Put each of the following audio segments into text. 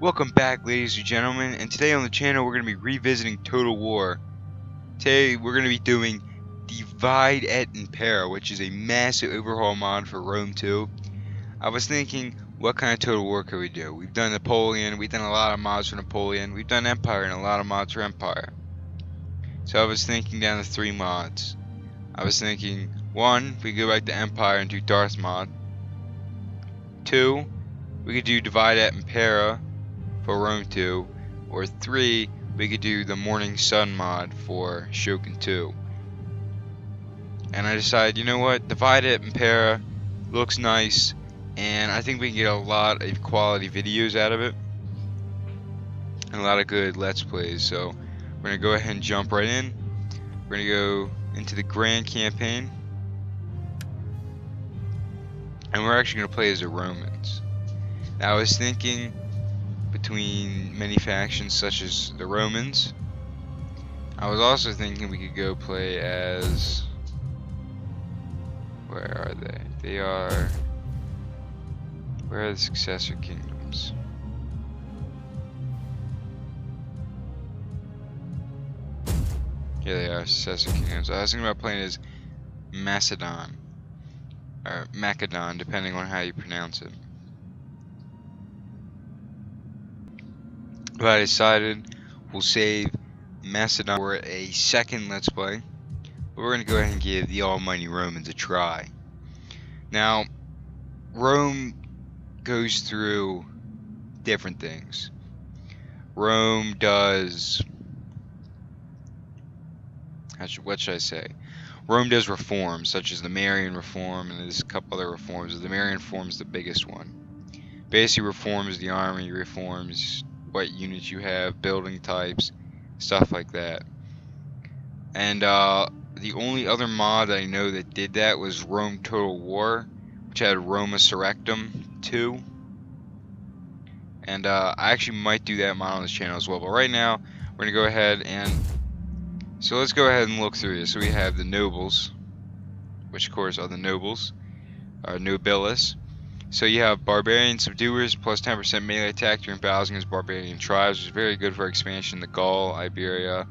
Welcome back, ladies and gentlemen, and today on the channel we're going to be revisiting Total War. Today we're going to be doing Divide at Impera, which is a massive overhaul mod for Rome 2. I was thinking, what kind of Total War could we do? We've done Napoleon, we've done a lot of mods for Napoleon, we've done Empire and a lot of mods for Empire. So I was thinking down to 3 mods. I was thinking, 1, we could go back to Empire and do Darth mod. 2, we could do Divide at Impera for Rome 2, or 3, we could do the Morning Sun mod for Shogun 2. And I decided, you know what, Divide at Impera looks nice, and I think we can get a lot of quality videos out of it, and a lot of good Let's Plays. So we're going to go ahead and jump right in. We're going to go into the Grand Campaign, and we're actually going to play as the Romans. Now I was thinking, between many factions such as the Romans, I was also thinking we could go play as, where are they? They are, where are the successor kingdoms? Here they are, successor kingdoms. I was thinking about playing as Macedon, or Macedon, depending on how you pronounce it. But I decided we'll save Macedon for a second Let's Play. But we're going to go ahead and give the almighty Romans a try. Now, Rome goes through different things. Rome does... what should I say? Rome does reforms, such as the Marian Reform, and there's a couple other reforms. The Marian Reform is the biggest one. Basically reforms the army, reforms what units you have, building types, stuff like that. And the only other mod I know that did that was Rome Total War, which had Roma Surrectum 2. And I actually might do that mod on this channel as well. But right now, we're going to go ahead and... So let's go ahead and look through this. So we have the nobles, which of course are the nobles, nobilis. So you have barbarian subduers plus 10% melee attack during battles against barbarian tribes, which is very good for expansion to Gaul, Iberia,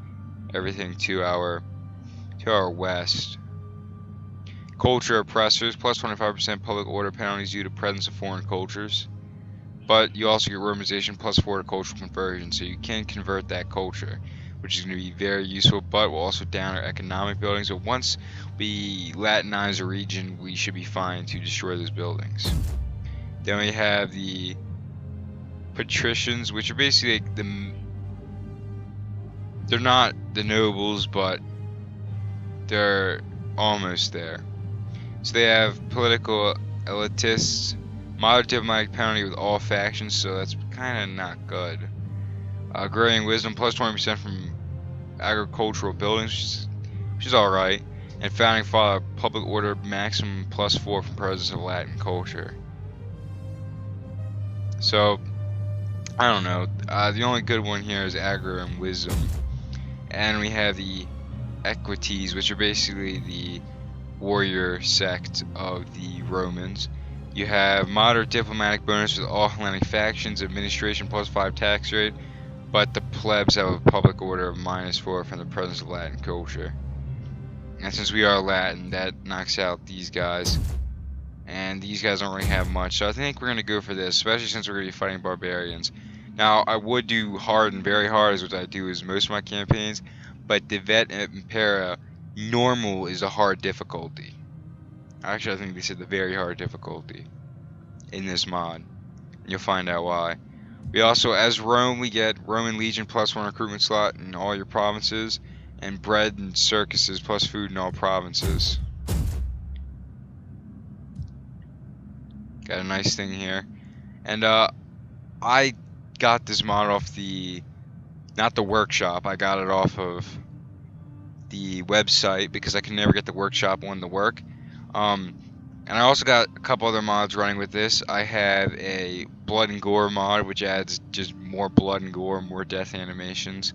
everything to our west. Culture oppressors plus 25% public order penalties due to presence of foreign cultures. But you also get Romanization plus 4 to cultural conversion, so you can convert that culture, which is going to be very useful, but will also down our economic buildings. So once we Latinize a region, we should be fine to destroy those buildings. Then we have the patricians, which are basically like they're not the nobles, but they're almost there. So they have political elitists, moderate diplomatic penalty with all factions, so that's kind of not good. Agrarian wisdom plus 20% from agricultural buildings, which is alright. And founding father public order maximum plus 4 from presence of Latin culture. So, I don't know. The only good one here is aggro and wisdom. And we have the equites, which are basically the warrior sect of the Romans. You have moderate diplomatic bonus with all Hellenic factions, administration plus 5 tax rate, but the plebs have a public order of minus 4 from the presence of Latin culture. And since we are Latin, that knocks out these guys. And these guys don't really have much, so I think we're going to go for this, especially since we're going to be fighting barbarians. Now, I would do hard and very hard, is what I do is most of my campaigns, but Divide at Impera, normal is a hard difficulty. Actually, I think they said the very hard difficulty in this mod. You'll find out why. We also, as Rome, we get Roman Legion plus 1 recruitment slot in all your provinces, and bread and circuses plus food in all provinces. Got a nice thing here. And I got this mod off not the workshop, I got it off of the website because I can never get the workshop one to work. And I also got a couple other mods running with this. I have a blood and gore mod, which adds just more blood and gore, more death animations.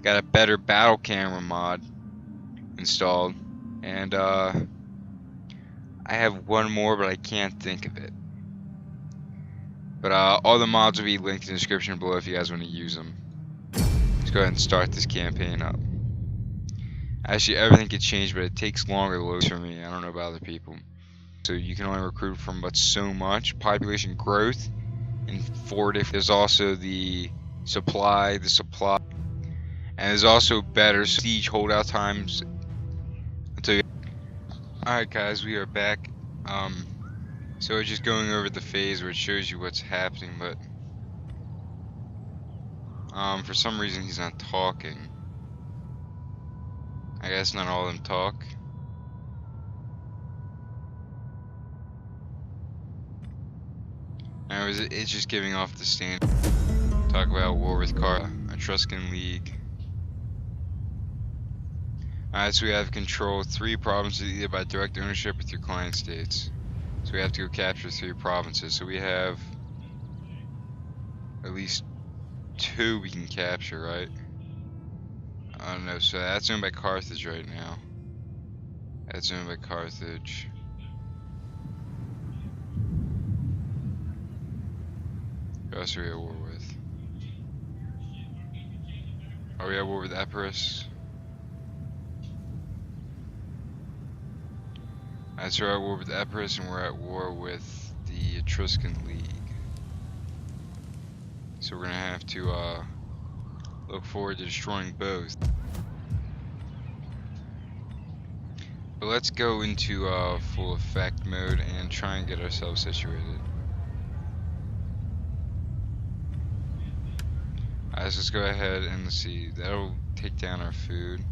Got a better battle camera mod installed. And I have one more, but I can't think of it. But all the mods will be linked in the description below if you guys want to use them. Let's go ahead and start this campaign up. Actually, everything could change, but it takes longer to load for me. I don't know about other people. So you can only recruit from but so much. Population growth in 4 different. There's also the supply, and there's also better siege holdout times. Until you... Alright guys, we are back. So we're just going over the phase where it shows you what's happening, but for some reason he's not talking. I guess not all of them talk. Anyways, it's just giving off the standard. Talk about war with Etruscan League. Alright, so we have control 3 provinces either by direct ownership with your client states. So we have to go capture 3 provinces. So we have at least 2 we can capture, right? I don't know, so that's owned by Carthage right now. That's owned by Carthage. Who else are we at war with? Are we at war with Epirus? Alright, so we're at war with Epirus and we're at war with the Etruscan League. So we're gonna have to look forward to destroying both. But let's go into full effect mode and try and get ourselves situated. Alright, so let's go ahead and let's see. That'll take down our food.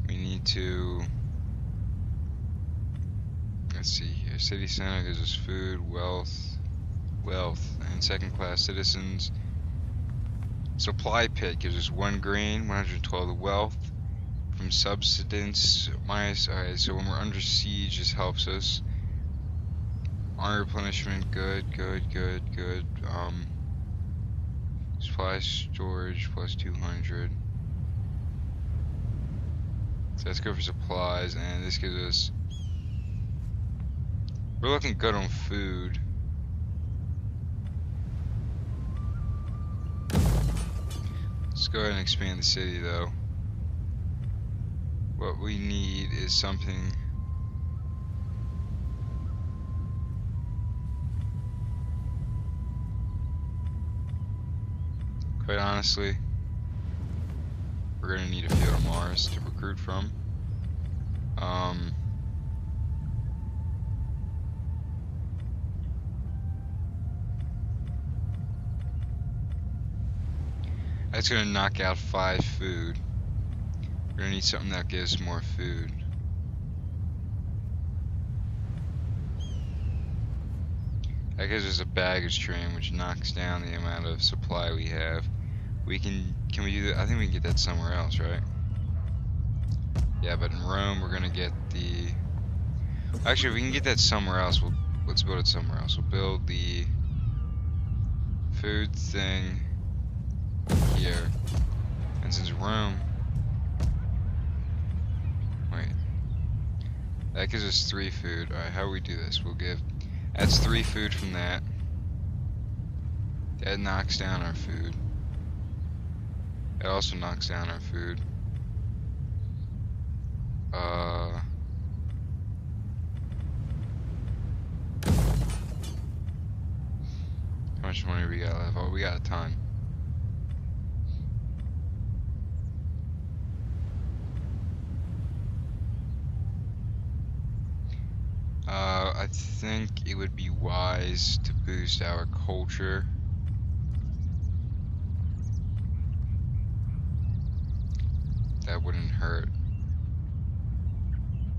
We need to... Let's see here. City center gives us food, wealth, and second class citizens. Supply pit gives us 1 grain, 112 of wealth. From subsistence minus. Alright, so when we're under siege, this helps us. Army replenishment, good. Supply storage plus 200. So let's go for supplies, and this gives us. We're looking good on food. Let's go ahead and expand the city though. What we need is something. Quite honestly, we're gonna need a field of Mars to recruit from. That's gonna knock out 5 food. We're gonna need something that gives more food. That gives us a baggage train, which knocks down the amount of supply we have. We can we do that? I think we can get that somewhere else, right? Yeah, but in Rome we're gonna get the. Actually, if we can get that somewhere else, let's build it somewhere else. We'll build the food thing here, and since Rome, wait, that gives us 3 food. All right, how do we do this? We'll give. That's 3 food from that. That knocks down our food. It also knocks down our food. How much money we got left? Oh, we got a ton. I think it would be wise to boost our culture. That wouldn't hurt.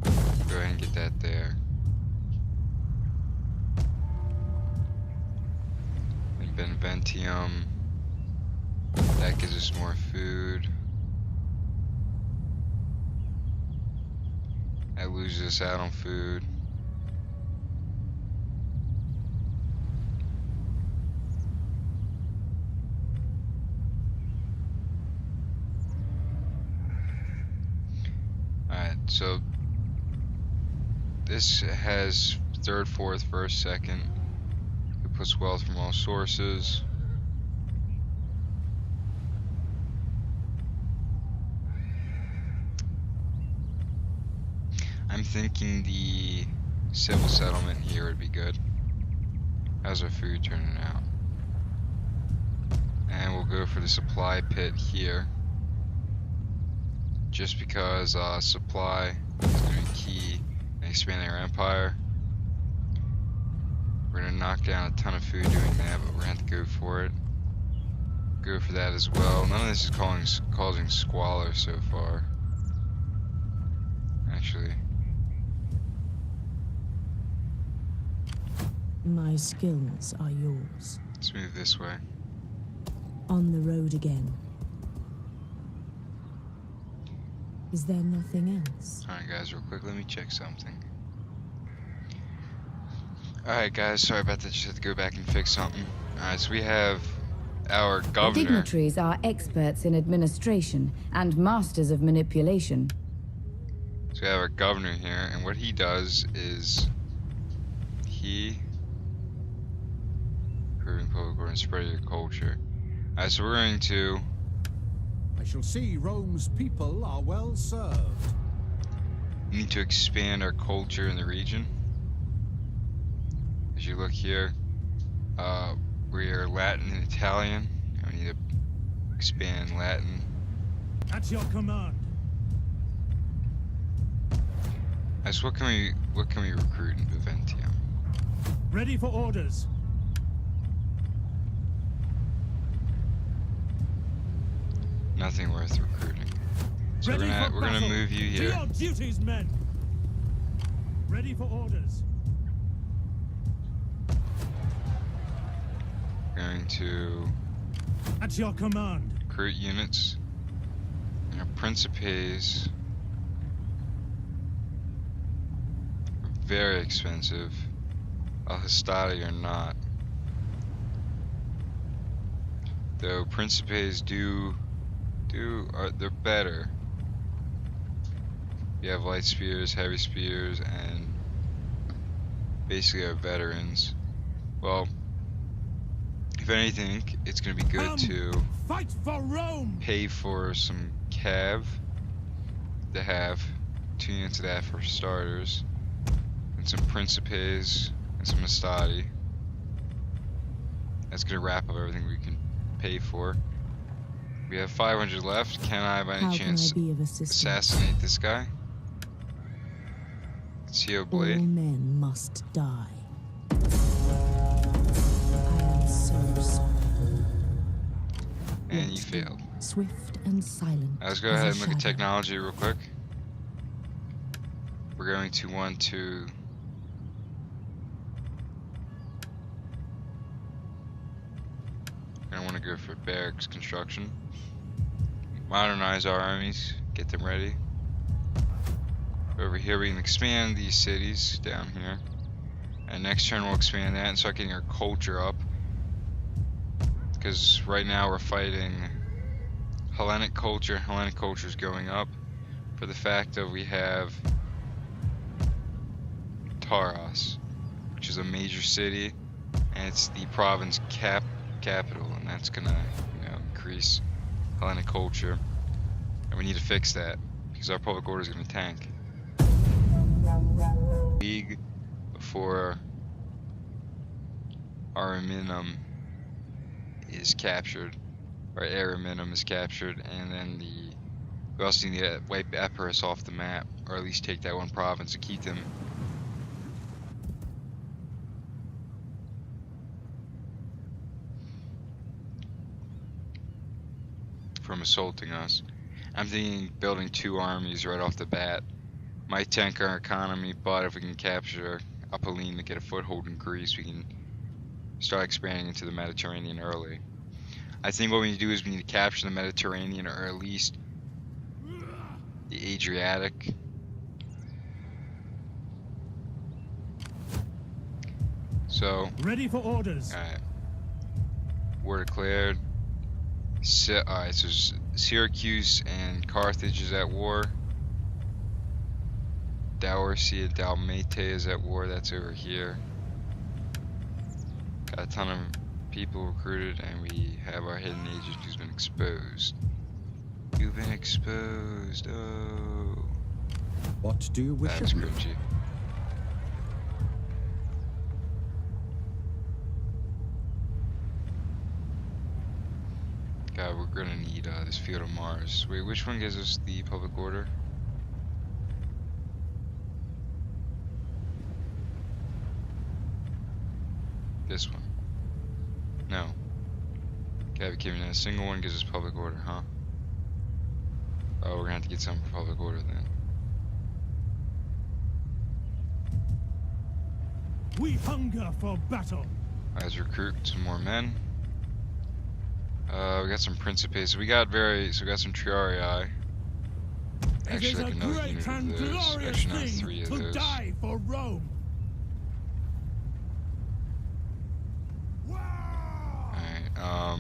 Go ahead and get that there. And Benventium. That gives us more food. That loses us out on food. So this has 3rd, 4th, 1st, 2nd. We Outputs wealth from all sources. I'm thinking the civil settlement here would be good. How's our food turning out? And we'll go for the supply pit here. Just because supply is going to be key in expanding our empire. We're going to knock down a ton of food doing that, but we're going to have to go for it. Go for that as well. None of this is causing squalor so far. Actually. My skills are yours. Let's move this way. On the road again. Is there nothing else? Alright guys, real quick, let me check something. Alright guys, sorry about that, just had to go back and fix something. Alright, so we have our governor. The dignitaries are experts in administration and masters of manipulation. So we have our governor here, and what he does is improving public order and spreading your culture. Alright, so we're going to I shall see Rome's people are well served. need to expand our culture in the region. As you look here, we are Latin and Italian, and we need to expand Latin. At your command. So what can we recruit in Viventia? Ready for orders. Nothing worth recruiting. So Ready we're gonna move you To here. your duties, men. Ready for orders. Going to At your command. recruit units. Our Principes are very expensive. Hastati are not. Though Principes they're better. You have light spears, heavy spears, and basically our veterans. Well, if anything, it's gonna be good to Fight for Rome. pay for some cav to have 2 units of that for starters, and some Principes and some Hastati. That's gonna wrap up everything we can pay for. We have 500 left. Can I, by any How chance, can I be of assistance? assassinate this guy? CO All Blade. men must die. I am so sorry. And you Watch failed. Swift and silent. Let's go as a ahead and look at shadow. technology real quick. We're going to want to go for barracks construction. Modernize our armies, get them ready. Over here we can expand these cities down here. And next turn we'll expand that and start getting our culture up. Because right now we're fighting Hellenic culture. Hellenic culture is going up for the fact that we have Taros, which is a major city, and it's the province capital, and that's gonna, increase Hellenic culture, and we need to fix that because our public order is gonna tank. League before Ariminum is captured, or Ariminum is captured, and then we also need to wipe Epirus off the map, or at least take that one province and keep them. From assaulting us. I'm thinking building 2 armies right off the bat. Might tank our economy, but if we can capture Apolline to get a foothold in Greece, we can start expanding into the Mediterranean early. I think what we need to do is we need to capture the Mediterranean, or at least the Adriatic. So, Ready for orders. alright. War declared. Alright, so Syracuse and Carthage is at war. Dalmatia and Dalmate is at war, that's over here. Got a ton of people recruited, and we have our hidden agent who's been exposed. You've been exposed. Oh. What do you wish That's of me? cringy. God, we're gonna need this field of Mars. Wait, which one gives us the public order? This one. No. Okay, giving a single one gives us public order, huh? Oh, we're gonna have to get something for public order then. We hunger for battle. Let's recruit some more men. We got some Principes. We got some Triarii. It is Actually, like a another great unit and of those. glorious Actually, no, thing 3 of to those. die for Rome. Alright,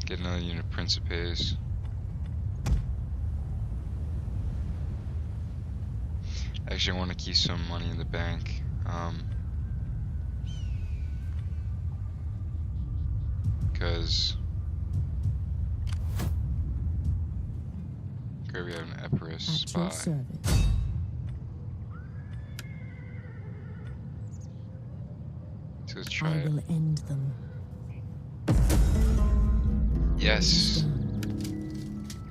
get another unit of Principes. Actually, I want to keep some money in the bank. Because okay, we have an Epirus At your spy. service. So let's try I it. will end them. Yes.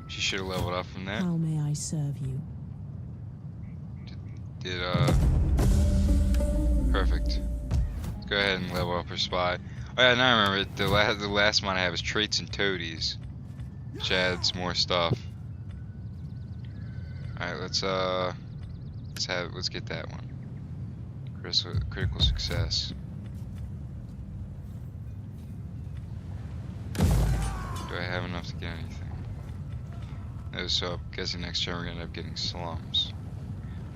She should have leveled up from that. How may I serve you? Perfect. Let's go ahead and level up her spy. Oh yeah, now I remember the last one I have is traits and toadies, which adds more stuff. All right, let's get that one. Critical success. Do I have enough to get anything? No, so I'm guessing next turn we're gonna end up getting slums.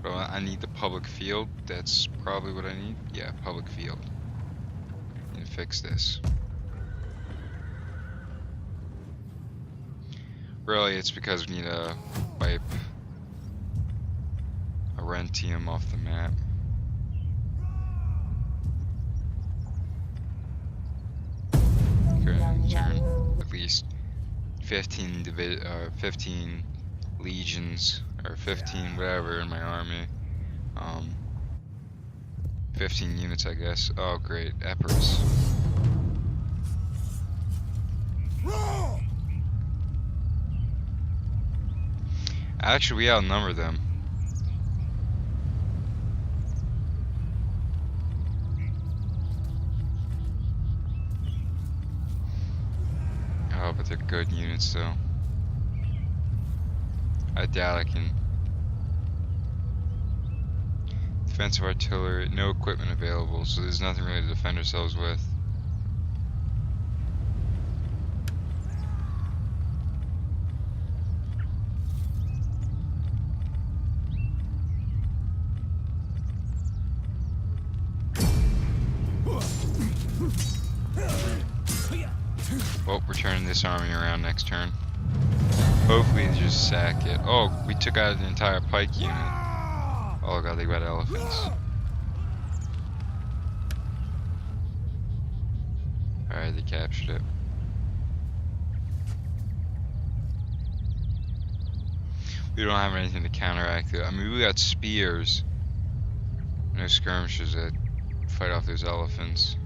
But I need the public field. That's probably what I need. Yeah, public field. Need to fix this. Really, it's because we need to wipe Arrentium off the map. Okay, turn at least 15 legions, or 15 whatever in my army. 15 units, I guess. Oh, great. Epirus. Actually, we outnumber them. Oh, but they're good units, though. I doubt I can. Defensive artillery, no equipment available, so there's nothing really to defend ourselves with. Well, we're turning this army around next turn. Hopefully they just sack it. Oh, we took out the entire pike unit. Oh god, they got elephants. Alright, they captured it. We don't have anything to counteract it. I mean, we got spears. No skirmishers that fight off those elephants.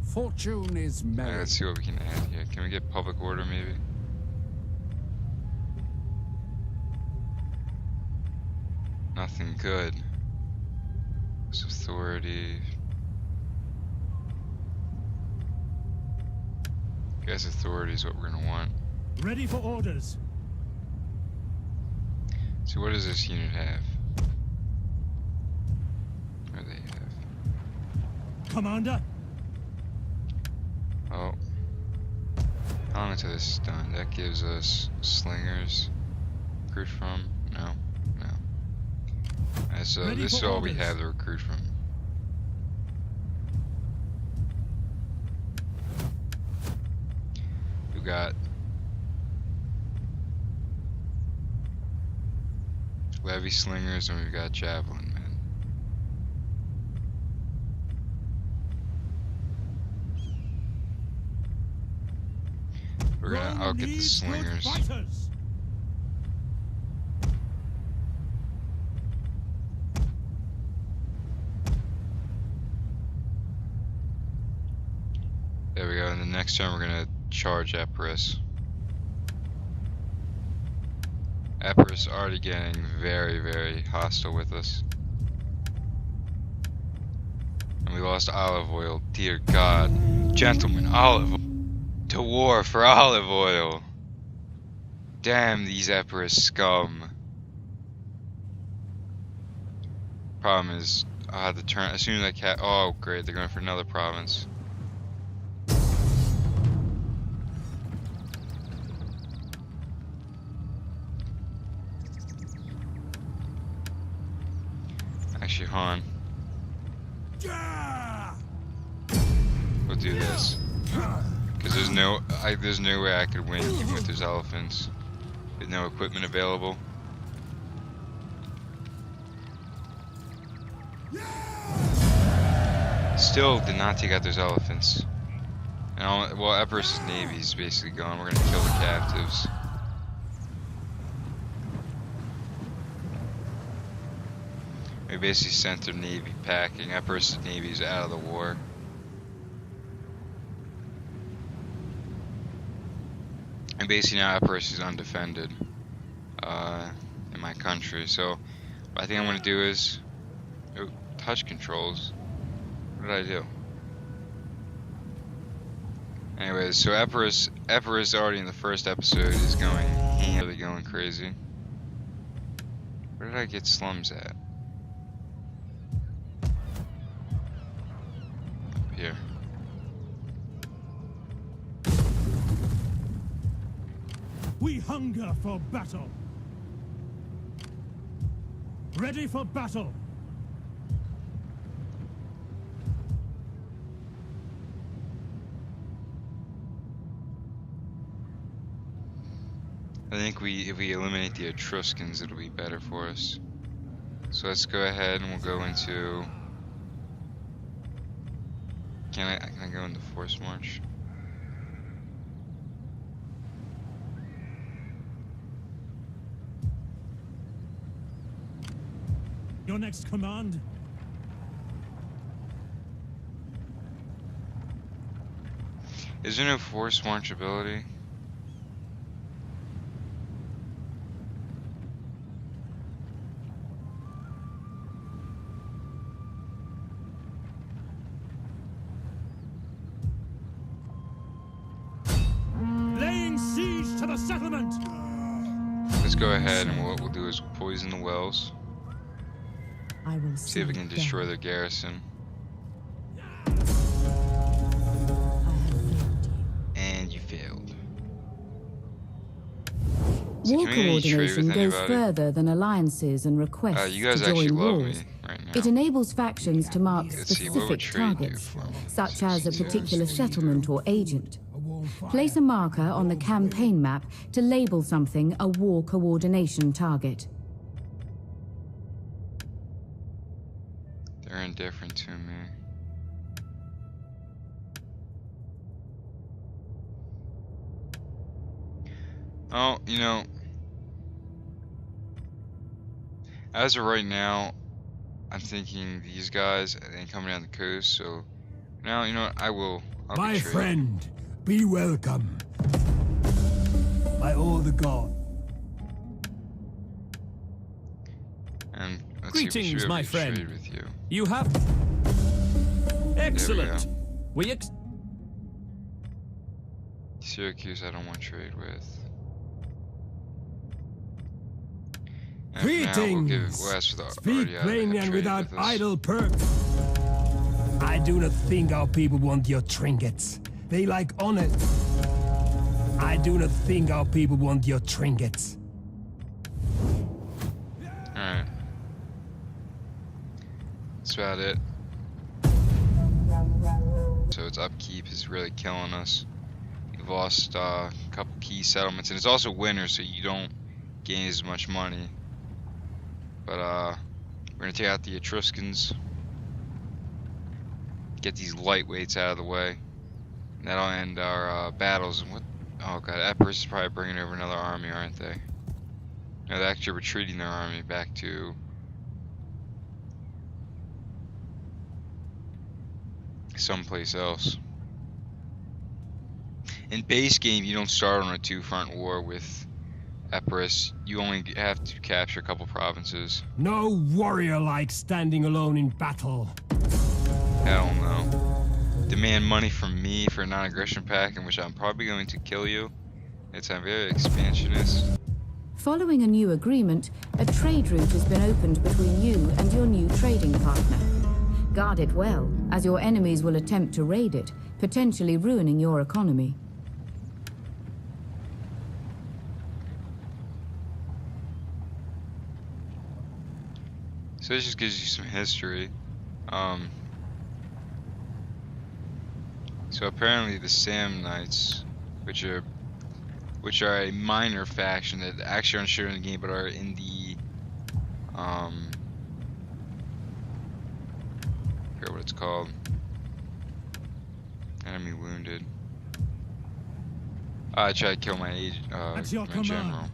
Fortune is Alright, merry. let's see what we can add here. Can we get public order maybe? Nothing good. This authority. Guess authority is what we're gonna want. Ready for orders. So what does this unit have? What do they have? Commander. Oh. How long until this is done? That gives us slingers. Recruit from? No. No. And so Ready this is for all we orders. have to recruit from. We got levy slingers and we've got javelin men. I'll get the needs good slingers. fighters. There we go, and the next turn we're gonna charge Epirus. Epirus already getting very, very hostile with us. And we lost olive oil, dear God. Gentlemen, olive oil. To war for olive oil. Damn these Epirus scum. Problem is, I'll have to turn, as soon as I oh great, they're going for another province. Actually, Han, we'll do this. Because there's no way I could win even with those elephants. With no equipment available. Still did not take out those elephants. And well, Epirus' navy is basically gone. We're gonna kill the captives. We basically sent their navy packing. Epirus' navy is out of the war. And basically now Epirus is undefended in my country. So what I think I'm gonna do is touch controls. What did I do? Anyways, so Epirus already in the first episode is really going crazy. Where did I get slums at? Up here. We hunger for battle. Ready for battle. I think if we eliminate the Etruscans, it'll be better for us. So let's go ahead and we'll go into. Can I go into force march? Your next command. Is there no force march ability? Laying siege to the settlement. Let's go ahead and what we'll do is poison the wells. I will See if we can destroy their garrison. I have failed you. And you failed. War can we trade coordination with goes anybody? further than alliances and requests You guys to actually join love wars. me right now. It enables factions to mark Let's see, what would specific trade do targets, for me? such as a particular settlement or agent. A wall fire. Place a marker on the campaign map to label something a war coordination target. They're indifferent to me. Oh, you know, as of right now, I'm thinking these guys ain't coming down the coast. So now, you know what? I'll My betray. friend, be welcome. By all the gods. And let's see if we should Greetings, be able my to friend. trade with you. You have... Excellent. We Syracuse, I don't want to trade with. And Greetings. we'll ask for the Speak already plainly and trade without with us. idle perks. I do not think our people want your trinkets. They like honor. I do not think our people want your trinkets. Alright. about it. So its upkeep is really killing us. We've lost a couple key settlements, and it's also winter, so you don't gain as much money. But we're gonna take out the Etruscans, get these lightweights out of the way, and that'll end our battles. And what? Oh god, Epirus is probably bringing over another army, aren't they? No, they're actually retreating their army back to someplace else. In base game, you don't start on a two-front war with Epirus. You only have to capture a couple provinces. No warrior likes standing alone in battle. Hell no. Demand money from me for a non-aggression pact in which I'm probably going to kill you. It's very expansionist. Following a new agreement, a trade route has been opened between you and your new trading partner. Guard it well, as your enemies will attempt to raid it, potentially ruining your economy. So this just gives you some history. So apparently the Samnites, which are a minor faction that actually aren't shown in the game but are in the I forget what it's called. Enemy wounded. I tried to kill my At your my command. general.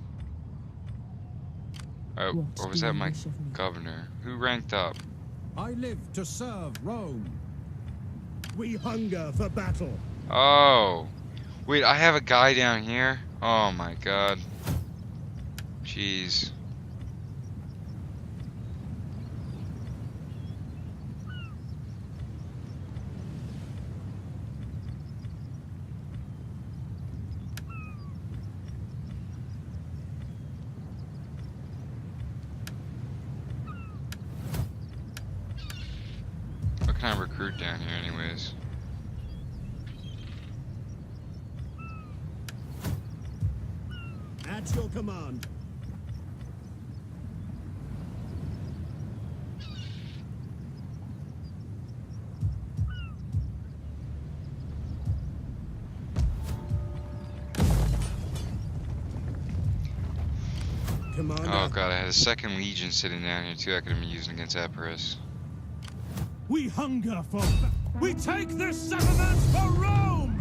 What Or was do that you my wish of me? governor? Who ranked up? I live to serve Rome. We hunger for battle. Oh, wait, I have a guy down here. Oh my god. Jeez. What can I recruit down here anyways? At your command. Commander. Oh god, I had a second legion sitting down here too I could have been using against Epirus. We hunger for we take this settlement for Rome!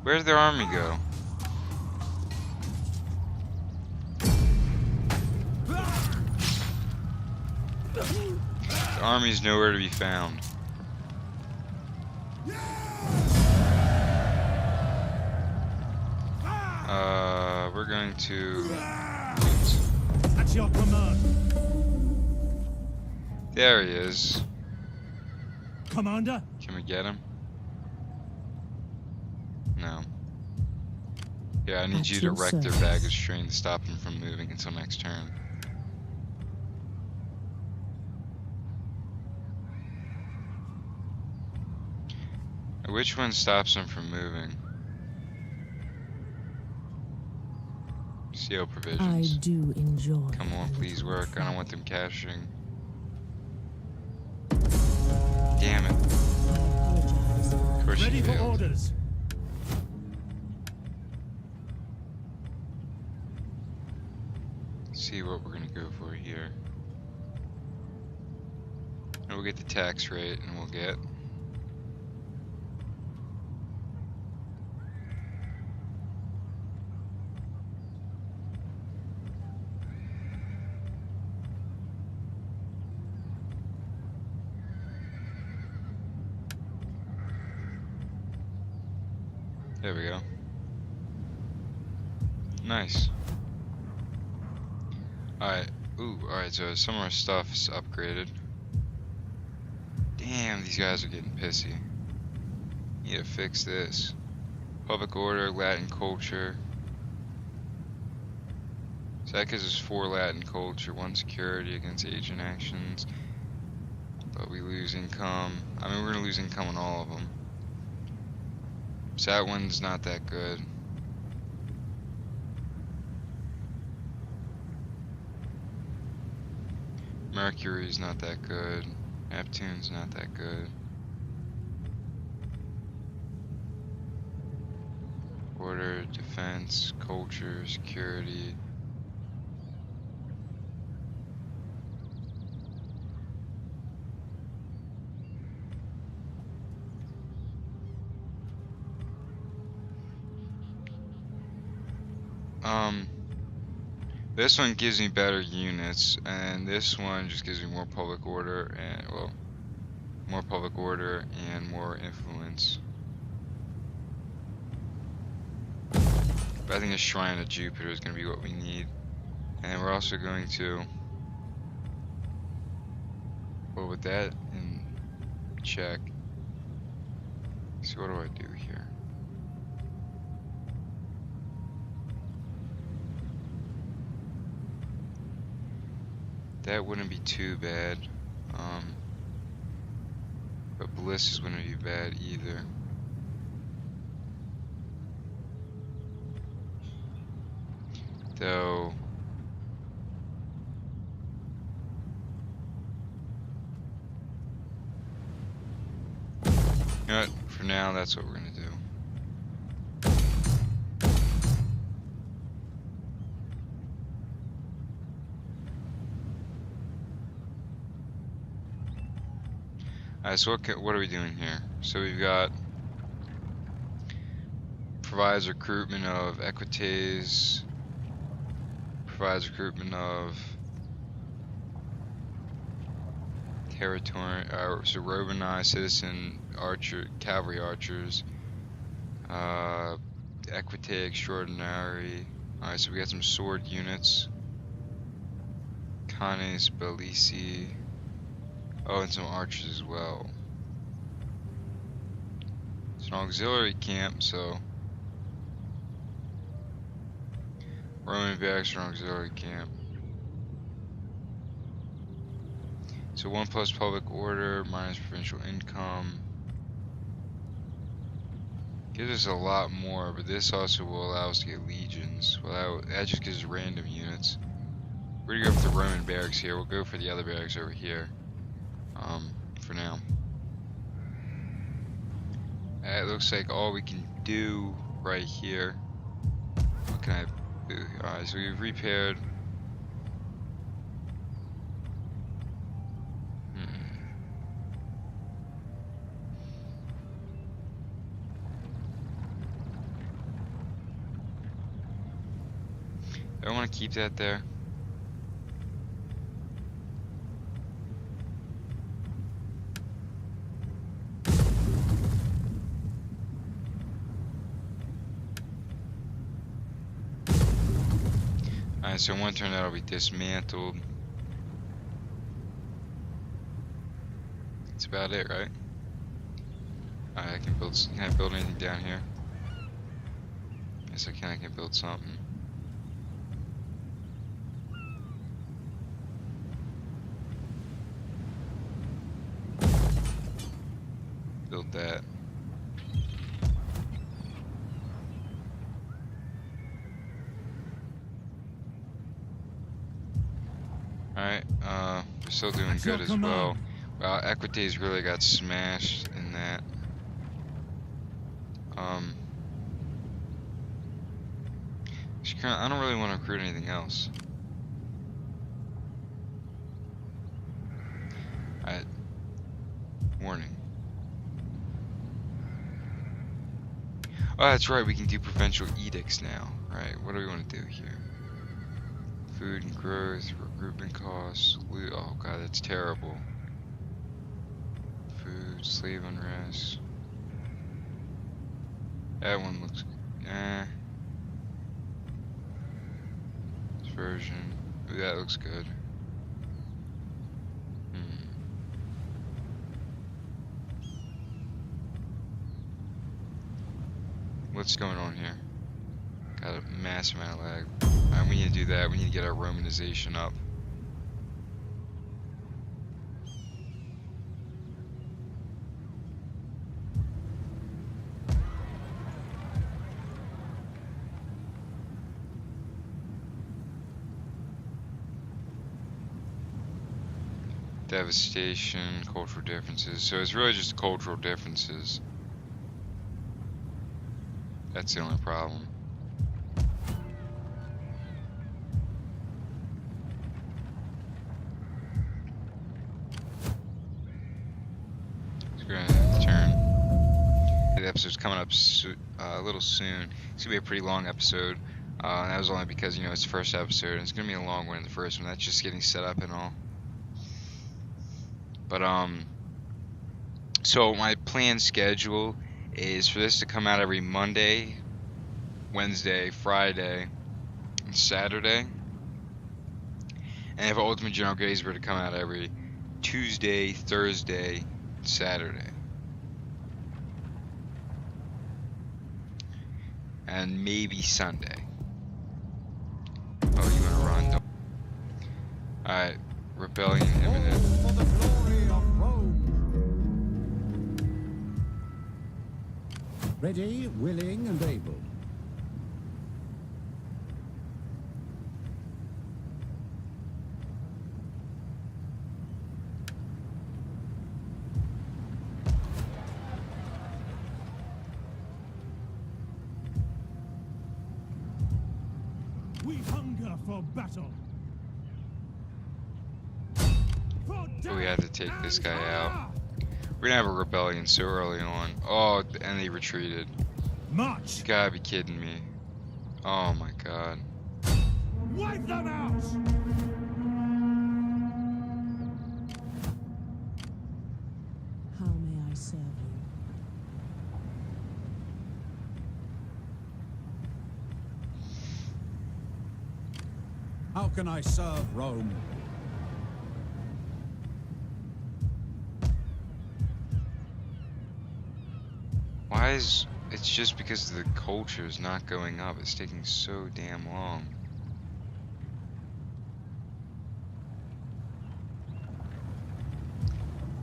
Where'd their army go? The army's nowhere to be found. We're going to... At your command. There he is. Commander, Can we get him? No. Yeah, I need At you to your wreck their service. baggage train to stop them from moving until next turn. Which one stops them from moving? CO I provisions. do enjoy. Come on, a please little work. I don't fun. want them capturing. Damn it. I apologize. Of course ready you for failed. orders. See what we're gonna go for here. And we'll get the tax rate and we'll get there we go. Nice. Alright. Ooh, alright, so some of our stuff's upgraded. Damn, these guys are getting pissy. Need to fix this. Public order, Latin culture. So that gives us 4 Latin culture, 1 security against agent actions. But we lose income. I mean, we're gonna lose income on all of them. So that one's not that good. Mercury's not that good. Neptune's not that good. Order, defense, culture, security. This one gives me better units, and this one just gives me more public order and, well, more public order and more influence. But I think a Shrine of Jupiter is going to be what we need. And we're also going to, well, with that in check, so what do I do here? That wouldn't be too bad, but Ballista's wouldn't be bad either. Though, you know what, for now that's what we're gonna do. Alright, so what are we doing here? So we've got provides recruitment of equites, provides recruitment of territory, so Robonai, citizen archer, cavalry archers, equite extraordinary. Alright, so we got some sword units, canes bellici. Oh, and some archers as well. It's an auxiliary camp, so Roman barracks are an auxiliary camp. So 1 plus public order minus provincial income. Gives us a lot more, but this also will allow us to get legions. Well, that just gives us random units. We're gonna go for the Roman barracks here. We'll go for the other barracks over here. For now. It looks like all we can do right here. What can I do? Alright, so we've repaired. I want to keep that there. Alright, so in one turn that'll be dismantled. That's about it, right? Alright, I can I build anything down here? Yes, I can build something. Build that. Alright, we're still doing good as well. Wow, Equites really got smashed in that. I don't really want to recruit anything else. Alright. Warning. Oh, that's right, we can do provincial edicts now. Right, what do we want to do here? Food and growth, recruitment costs, loot. Oh god, that's terrible. Food, slave unrest. That one looks, Version. Ooh, that looks good. What's going on here? Got a massive amount of lag. Alright, we need to do that. We need to get our Romanization up. Devastation, cultural differences. So it's really just cultural differences. That's the only problem. Let's go ahead and turn. The episode's coming up a little soon. It's gonna be a pretty long episode. And that was only because, you know, it's the first episode, and it's gonna be a long one in the first one. That's just getting set up and all. But so my planned schedule is for this to come out every Monday, Wednesday, Friday, and Saturday. And if Ultimate General Gaze were to come out every Tuesday, Thursday, and Saturday. And maybe Sunday. Oh, you wanna run? Alright, rebellion imminent. For the glory of Rome. Ready, willing, and able. We hunger for battle. But we have to take this guy out. We're gonna have a rebellion so early on. Oh, and they retreated. March. You gotta be kidding me. Oh my god. Wipe them out. How may I serve you? How can I serve Rome? Why is it's just because the culture is not going up? It's taking so damn long.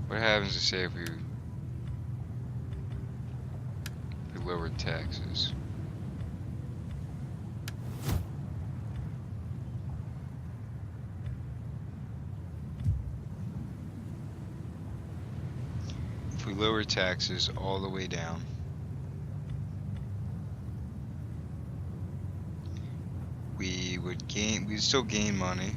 What happens to say if we lowered taxes? If we lower taxes all the way down, we'd still gain money.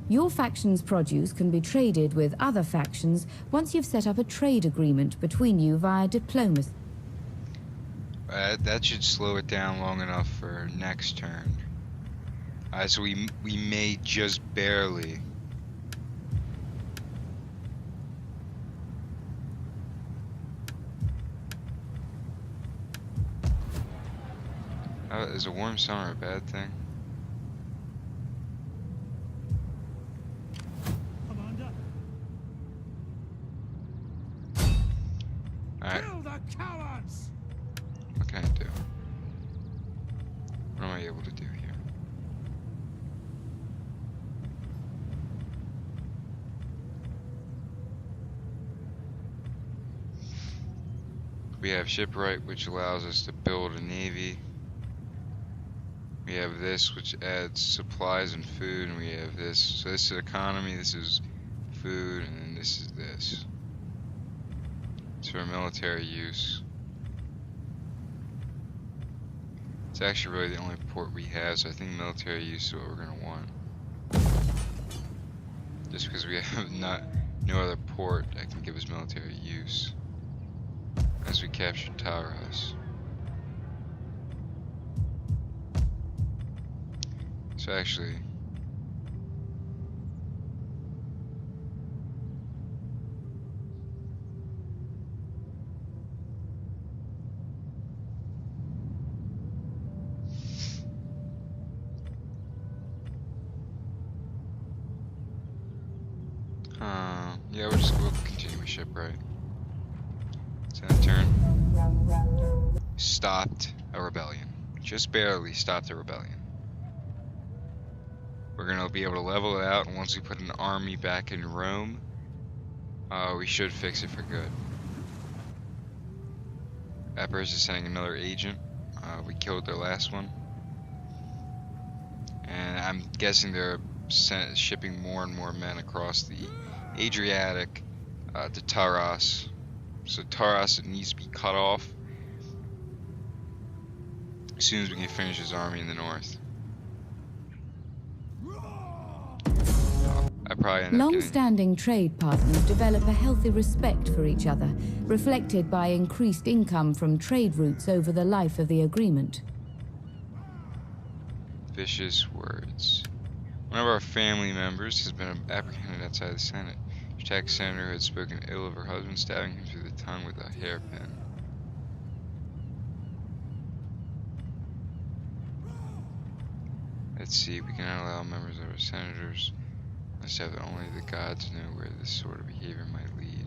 Your faction's produce can be traded with other factions once you've set up a trade agreement between you via diplomacy. That should slow it down long enough for next turn. So we may just barely. Is a warm summer a bad thing? Commander. Alright, Kill the cowards. what can I do? What am I able to do here? We have shipwright, which allows us to build a navy. We have this, which adds supplies and food, and we have this. So this is economy, this is food, and then this is this. It's for military use. It's actually really the only port we have, so I think military use is what we're gonna want. Just because we have no other port that can give us military use. As we capture Tower House. So actually, yeah, we'll continue with shipwright. It's in a turn. Stopped a rebellion. Just barely stopped a rebellion. We're gonna be able to level it out, and once we put an army back in Rome, we should fix it for good. That person's sending another agent. We killed their last one. And I'm guessing they're shipping more and more men across the Adriatic to Taras. So Taras needs to be cut off as soon as we can finish his army in the north. I probably end up Long-standing trade partners develop a healthy respect for each other, reflected by increased income from trade routes over the life of the agreement. Vicious words. One of our family members has been apprehended outside the Senate. She attacked a senator who had spoken ill of her husband, stabbing him through the tongue with a hairpin. Let's see, we cannot allow members of our senators. Must have that only the gods know where this sort of behavior might lead.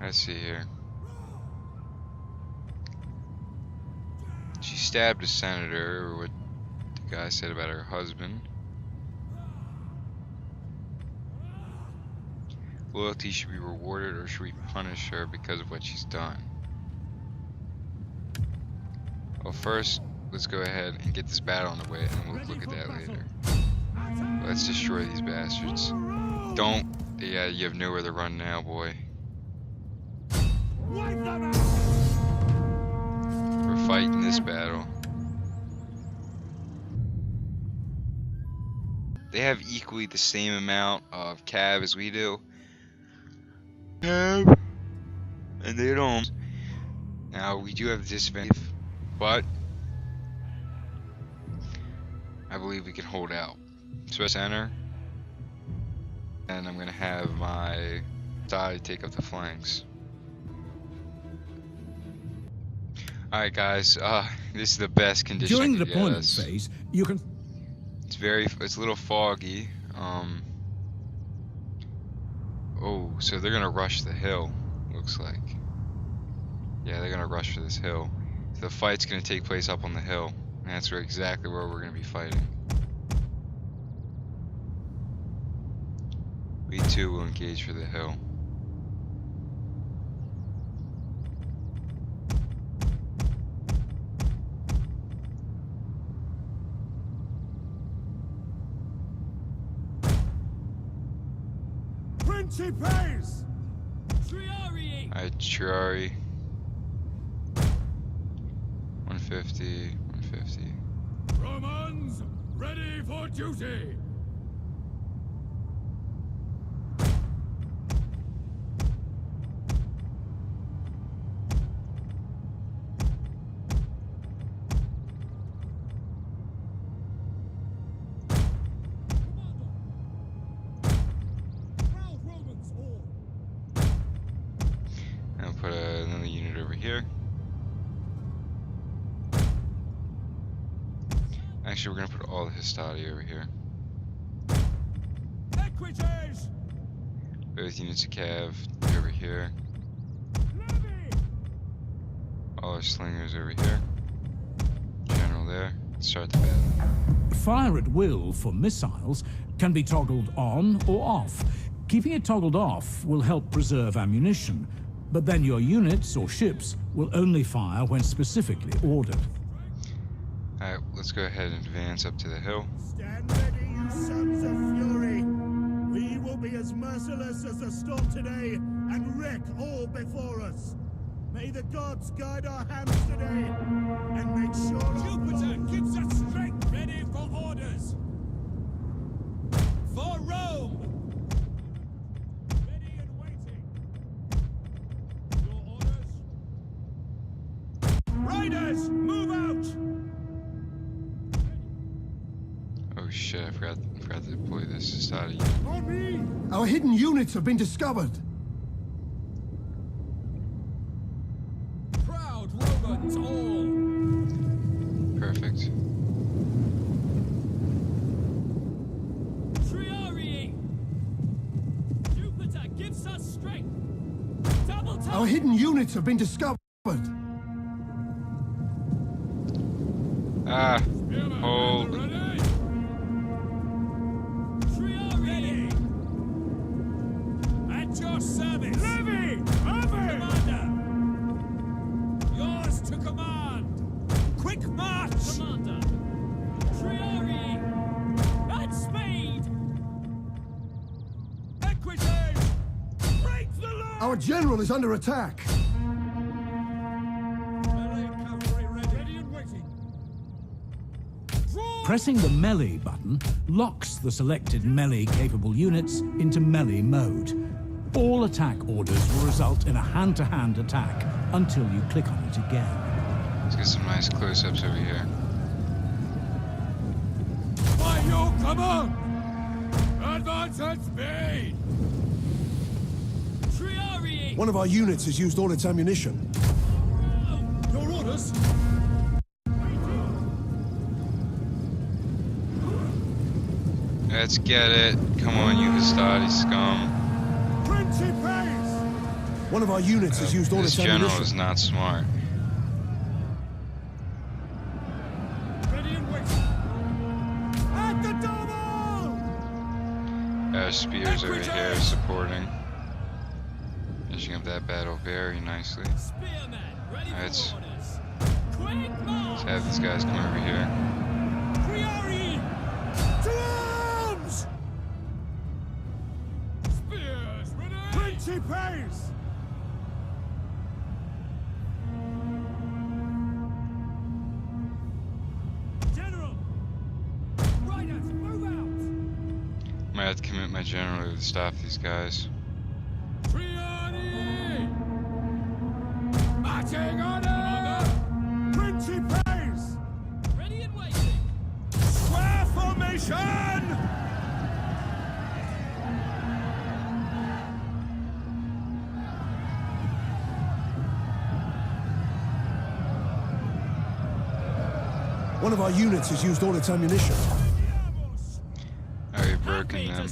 Let's see here. She stabbed a senator, or what the guy said about her husband. Loyalty should be rewarded, or should we punish her because of what she's done? Well, first, let's go ahead and get this battle on the way, and then we'll look at that later. Let's destroy these bastards. Don't. Yeah, you have nowhere to run now, boy. We're fighting this battle. They have equally the same amount of cav as we do. And they don't. Now we do have the disadvantage, but I believe we can hold out. So center, and I'm gonna have my side take up the flanks. Alright guys, this is the best condition During I the could deployment get us. phase, you can... It's a little foggy. Oh, so they're gonna rush the hill, looks like. Yeah, they're gonna rush for this hill. So the fight's gonna take place up on the hill. And that's exactly where we're gonna be fighting. We too will engage for the hill. Principes! Alright, Triari. 150, 150. Romans, ready for duty! I'll put another unit over here. Actually, we're gonna put all the Histati over here. Equites! Both units of cav over here. All our slingers over here. General there. Start the battle. Fire at will for missiles can be toggled on or off. Keeping it toggled off will help preserve ammunition, but then your units or ships will only fire when specifically ordered. Alright, let's go ahead and advance up to the hill. Stand ready, you sons of fury! We will be as merciless as the storm today and wreck all before us. May the gods guide our hands today and make sure Jupiter gives us strength. Ready for orders. For Rome. Ready and waiting. Your orders. Riders, move out. Oh shit, I forgot to deploy this Histati. On me. Our hidden units have been discovered. Proud Romans all. Perfect. Triari. Jupiter gives us strength. Double tap. Our hidden units have been discovered. Ah, hold. Ready. Triari. service! Levy! Commander! Yours to command! Quick march! Commander! Triari! At speed! Equity! Break the line! Our general is under attack. Melee cavalry ready and waiting. Draw! Pressing the melee button locks the selected melee-capable units into melee mode. All attack orders will result in a hand-to-hand attack until you click on it again. Let's get some nice close-ups over here. By your command! Advance at speed! Triari! One of our units has used all its ammunition. Your orders? Let's get it. Come on, you Hastati scum. One of our units has used all This its general ammunition. is not smart. Ready and waiting. At the double! Our spears over here supporting. Finishing up that battle very nicely. Spearman, ready Let's for orders. Quick march! have these guys come over here. Triari! To arms! Spears ready! Principes! General! Riders, move out! Might have to commit my general to stop these guys. Triari! Marching order! Principes! Ready and waiting! Square formation! One of our units has used all its ammunition. Already broken them.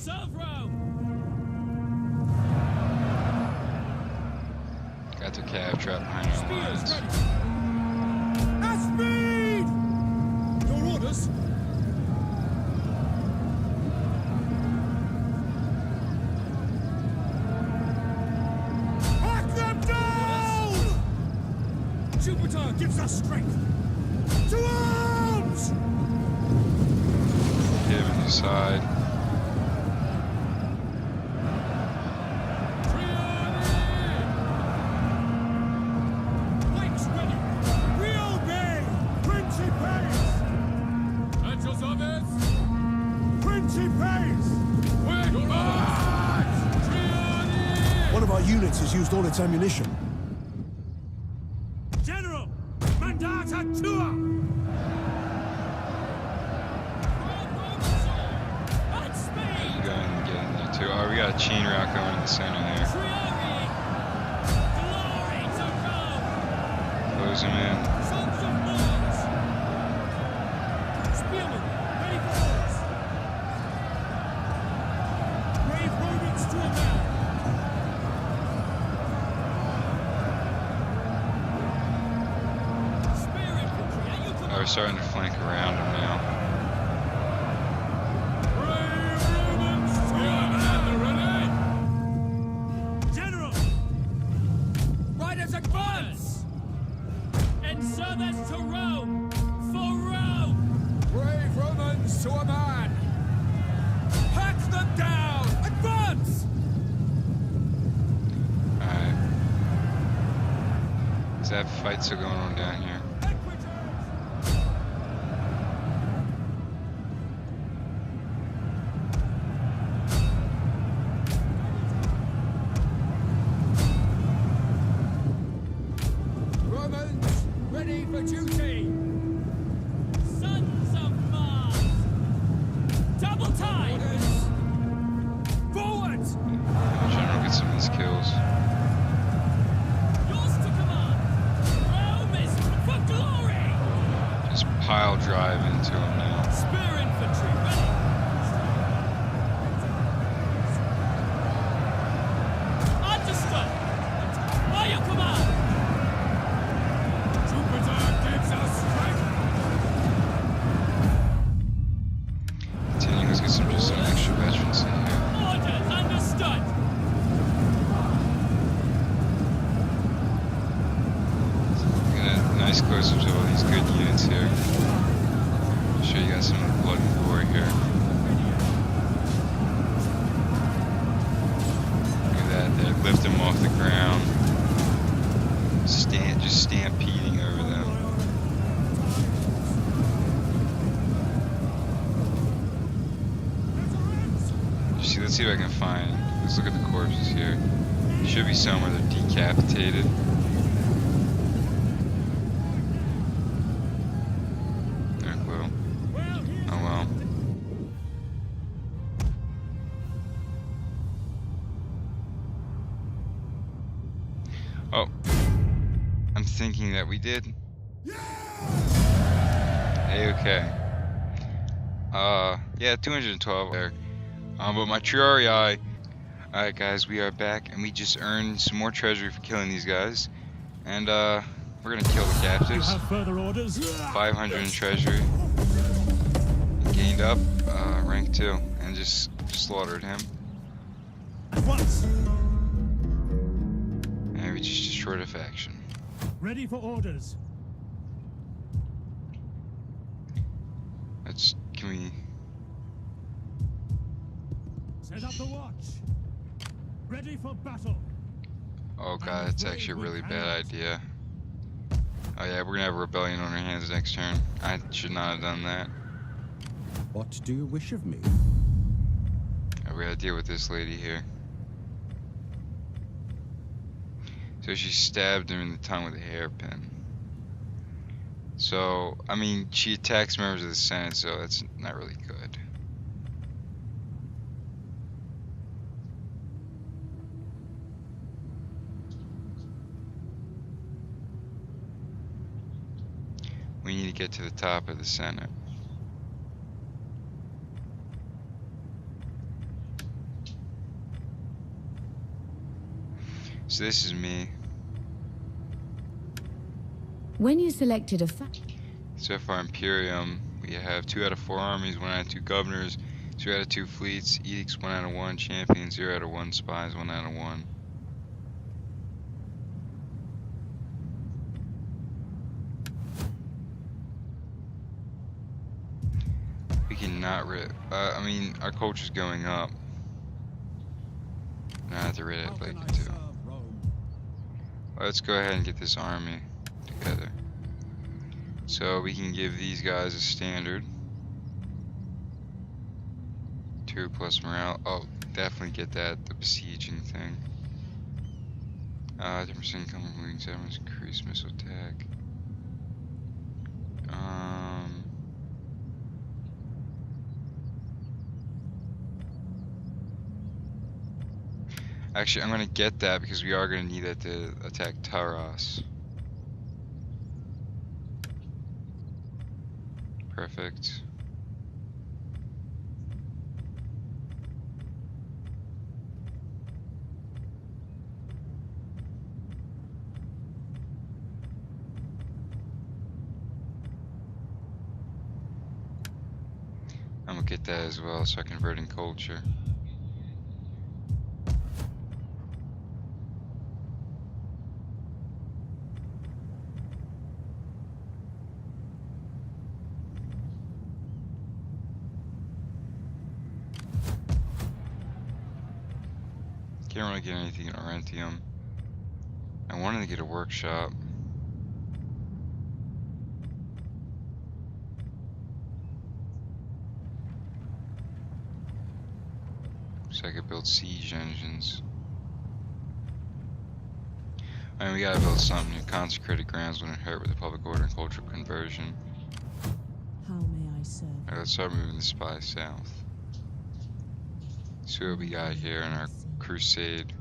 Got the cab trap behind our lines. At speed! Your orders? Hack them down! Jupiter gives us strength! To arms! Hit him in the side. Flanks ready! We obey! Principes! At your service! Principes! Quick march! Triani! One of our units has used all its ammunition. General! Mandata Tua! At speed! You go and get in there too. Oh, we got a chain route going in the center there. Triari! Glory to Rome! Close him in. Sons of Mars! Spearman, ready for orders! Brave Romans to a man! Spear infantry, at your Oh, we're command! starting to flank around him now. Brave Romans to a man! Ready! General! Riders advance! And service to Rome! For Rome! Brave Romans to a man! Hack them down! Advance! Alright. Is that fight still going on down here? Romans, ready for duty! Sons of Mars! Double time! Forward! General, get some of these kills. Yours to command! Rome is for glory! Just pile drive into him now. Spear infantry, ready! Understood! By your command! Jupiter gives us strength! Continue, let's get some just some extra veterans in here. Orders understood! nice close-ups of all these good units here. I'll show you guys some of the blood and gore here. Look at that, they lift them off the ground. Just stampeding over them. Let's see if I can find. Let's look at the corpses here. Should be somewhere they're decapitated. No clue. Oh well. Oh. I'm thinking that we did. A-okay. Yeah, 212 there. But my Triarii. Alright guys, we are back and we just earned some more treasury for killing these guys. And we're gonna kill the captives. You have further orders? 500 in treasury. Gained up rank 2 and just slaughtered him. At once. And we just destroyed a faction. Ready for orders. Can we... Set up the watch. Ready for battle. Oh god, that's actually a really bad idea. Oh yeah, we're gonna have a rebellion on our hands next turn. I should not have done that. What do you wish of me? Oh, we gotta deal with this lady here. So she stabbed him in the tongue with a hairpin. So, I mean, she attacks members of the Senate, so that's not really good. We need to get to the top of the Senate. So this is me. When you selected a So far, Imperium, we have 2 out of 4 armies, 1 out of 2 governors, 2 out of 2 fleets, edicts 1 out of 1, champions 0 out of 1, spies 1 out of 1. We cannot I mean, our culture's going up. No, I have to rate it like it too. Let's go ahead and get this army together. So we can give these guys a standard. 2 plus morale. Oh, definitely get that, the besieging thing. 10% income from moving settlements, increased missile attack. Actually, I'm gonna get that because we are gonna need that to attack Taras. Perfect. I'm gonna get that as well, so I convert in culture. Can't really get anything in Orentium. I wanted to get a workshop. So I could build siege engines. I mean, we gotta build something. Your consecrated grounds wouldn't hurt with the public order and cultural conversion. How may I serve? Alright, let's start moving the spies south. See what we got here in our crusade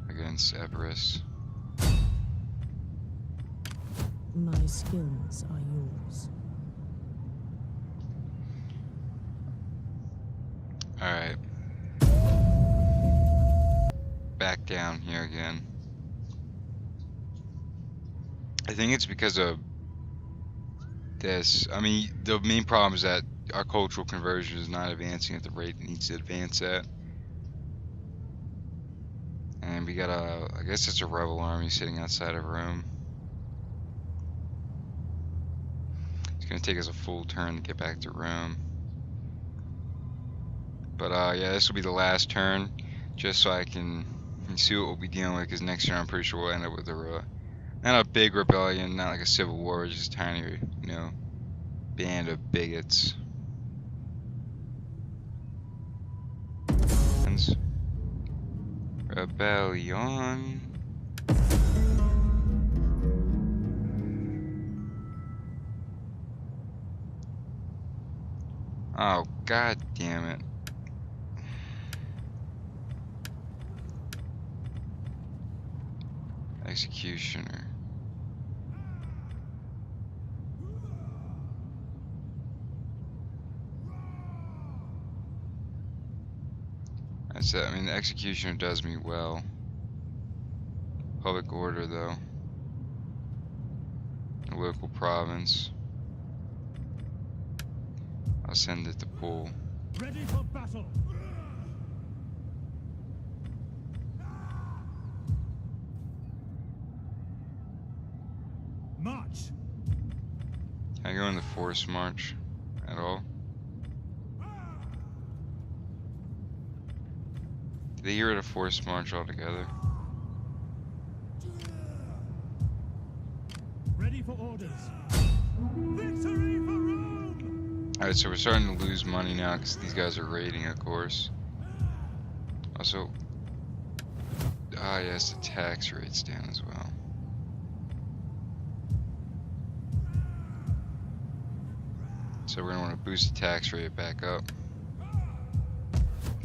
against Everest. My skills are yours. Alright. Back down here again. I think it's because of this. I mean, the main problem is that our cultural conversion is not advancing at the rate it needs to advance at. And we got I guess it's a rebel army sitting outside of Rome. gonna take us a full turn to get back to Rome. But yeah, this will be the last turn, just so I can see what we'll be dealing with. Because next turn, I'm pretty sure we'll end up with not a big rebellion, not like a civil war, just a tiny, band of bigots. Rebellion. Oh, god damn it. Executioner. That's it. I mean, the executioner does me well. Public order, though. A local province. I'll send it to Pool. Ready for battle. March. Can I go in the force march at all? Did they get rid of force march altogether? Ready for orders. Victory for Rome! Alright, so we're starting to lose money now because these guys are raiding, of course. Also, yes, the tax rate's down as well. So we're gonna want to boost the tax rate back up.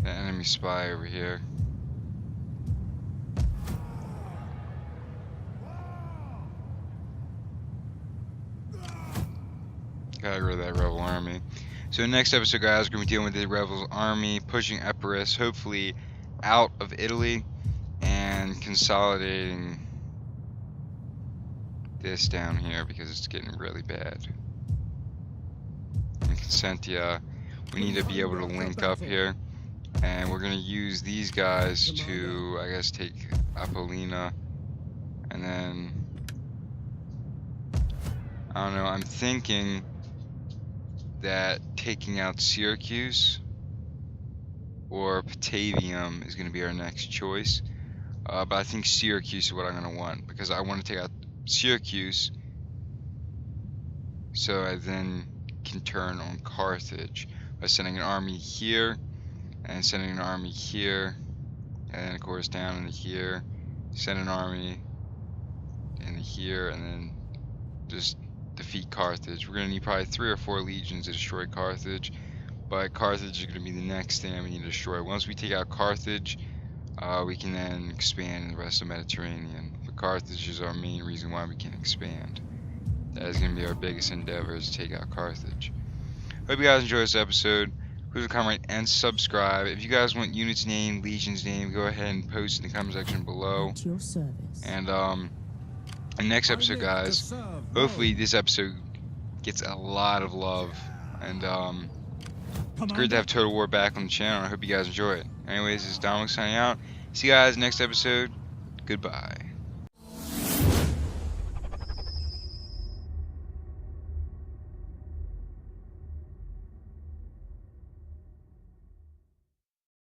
The enemy spy over here. Gotta get rid of that rebel army. So next episode, guys, we're gonna be dealing with the rebel army, pushing Epirus, hopefully out of Italy, and consolidating this down here because it's getting really bad. In Consentia, we need to be able to link up here, and we're gonna use these guys to, I guess, take Apollina, and then I don't know. I'm thinking that taking out Syracuse or Patavium is going to be our next choice. But I think Syracuse is what I'm going to want, because I want to take out Syracuse so I then can turn on Carthage by sending an army here and sending an army here, and then of course down into here, send an army into here, and then just defeat Carthage. We're going to need probably 3 or 4 legions to destroy Carthage, but Carthage is going to be the next thing we need to destroy. Once we take out Carthage, we can then expand in the rest of the Mediterranean. But Carthage is our main reason why we can expand. That is going to be our biggest endeavor, is to take out Carthage. Hope you guys enjoyed this episode. Please comment and subscribe. If you guys want units name, legions name, go ahead and post in the comment section below. At your service. And next episode, guys, hopefully this episode gets a lot of love, and it's great to have Total War back on the channel. I hope you guys enjoy it. Anyways, this is DomDowg signing out. See you guys next episode. Goodbye.